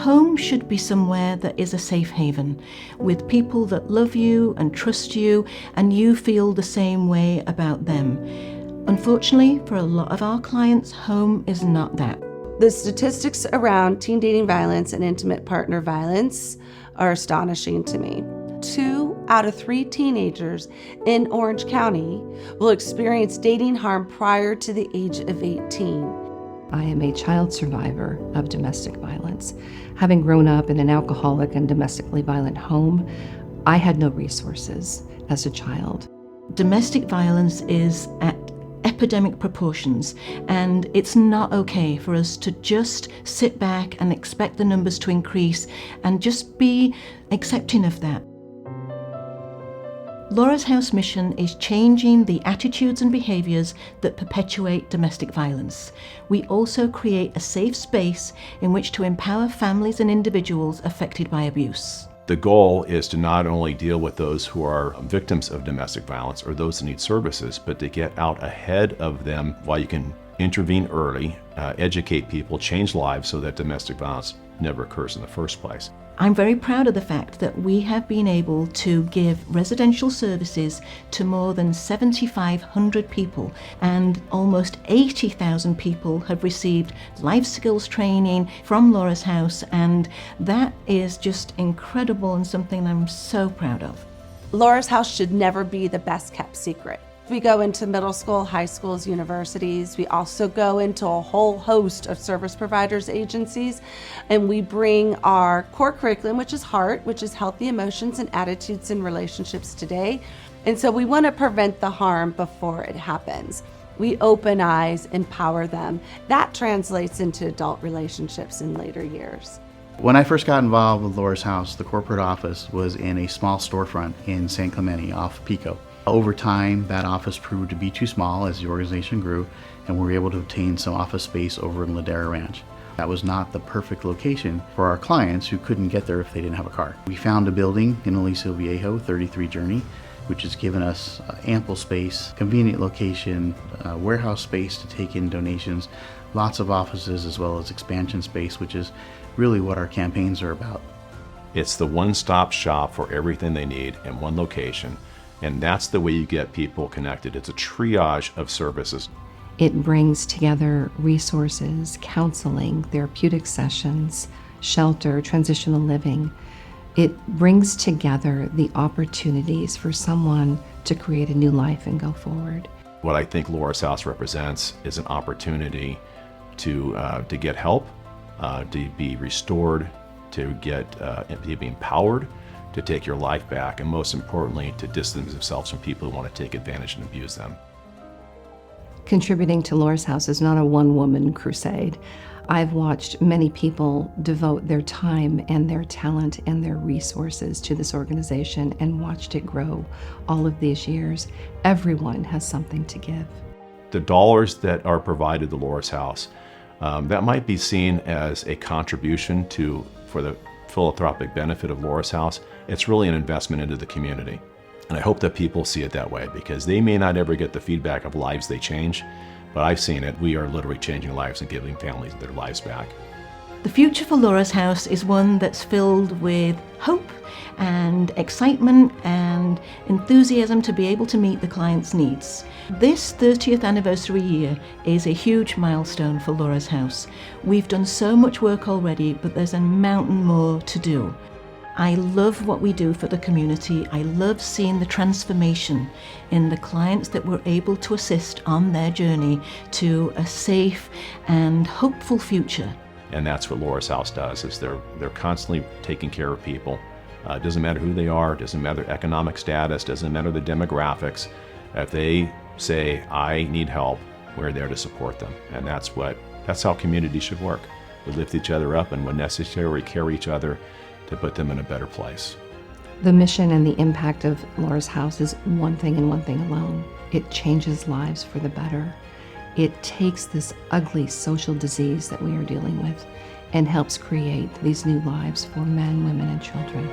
home should be somewhere that is a safe haven, with people that love you and trust you, and you feel the same way about them. Unfortunately, for a lot of our clients, home is not that. The statistics around teen dating violence and intimate partner violence are astonishing to me. 2 out of 3 teenagers in Orange County will experience dating harm prior to the age of 18. I am a child survivor of domestic violence. Having grown up in an alcoholic and domestically violent home, I had no resources as a child. Domestic violence is at epidemic proportions, and it's not okay for us to just sit back and expect the numbers to increase and just be accepting of that. Laura's House mission is changing the attitudes and behaviours that perpetuate domestic violence. We also create a safe space in which to empower families and individuals affected by abuse. The goal is to not only deal with those who are victims of domestic violence or those that need services, but to get out ahead of them while you can intervene early, educate people, change lives so that domestic violence never occurs in the first place. I'm very proud of the fact that we have been able to give residential services to more than 7,500 people, and almost 80,000 people have received life skills training from Laura's House, and that is just incredible and something I'm so proud of. Laura's House should never be the best kept secret. We go into middle school, high schools, universities. We also go into a whole host of service providers, agencies, and we bring our core curriculum, which is HEART, which is Healthy Emotions and Attitudes in Relationships Today. And so we want to prevent the harm before it happens. We open eyes, empower them. That translates into adult relationships in later years. When I first got involved with Laura's House, the corporate office was in a small storefront in San Clemente off Pico. Over time, that office proved to be too small as the organization grew, and we were able to obtain some office space over in Ladera Ranch. That was not the perfect location for our clients who couldn't get there if they didn't have a car. We found a building in Aliso Viejo, 33 Journey, which has given us ample space, convenient location, warehouse space to take in donations, lots of offices, as well as expansion space, which is really what our campaigns are about. It's the one-stop shop for everything they need in one location. And that's the way you get people connected. It's a triage of services. It brings together resources, counseling, therapeutic sessions, shelter, transitional living. It brings together the opportunities for someone to create a new life and go forward. What I think Laura's House represents is an opportunity to get help, to be restored, to be empowered, to take your life back, and most importantly, to distance themselves from people who want to take advantage and abuse them. Contributing to Laura's House is not a one-woman crusade. I've watched many people devote their time and their talent and their resources to this organization and watched it grow all of these years. Everyone has something to give. The dollars that are provided to Laura's House, that might be seen as a contribution for the philanthropic benefit of Laura's House. It's really an investment into the community. And I hope that people see it that way, because they may not ever get the feedback of lives they change, but I've seen it. We are literally changing lives and giving families their lives back. The future for Laura's House is one that's filled with hope and excitement and enthusiasm to be able to meet the client's needs. This 30th anniversary year is a huge milestone for Laura's House. We've done so much work already, but there's a mountain more to do. I love what we do for the community. I love seeing the transformation in the clients that we're able to assist on their journey to a safe and hopeful future. And that's what Laura's House does, is they're constantly taking care of people. It doesn't matter who they are, doesn't matter their economic status, doesn't matter the demographics. If they say, I need help, we're there to support them. And that's how community should work. We lift each other up, and when necessary, we carry each other to put them in a better place. The mission and the impact of Laura's House is one thing and one thing alone. It changes lives for the better. It takes this ugly social disease that we are dealing with and helps create these new lives for men, women, and children.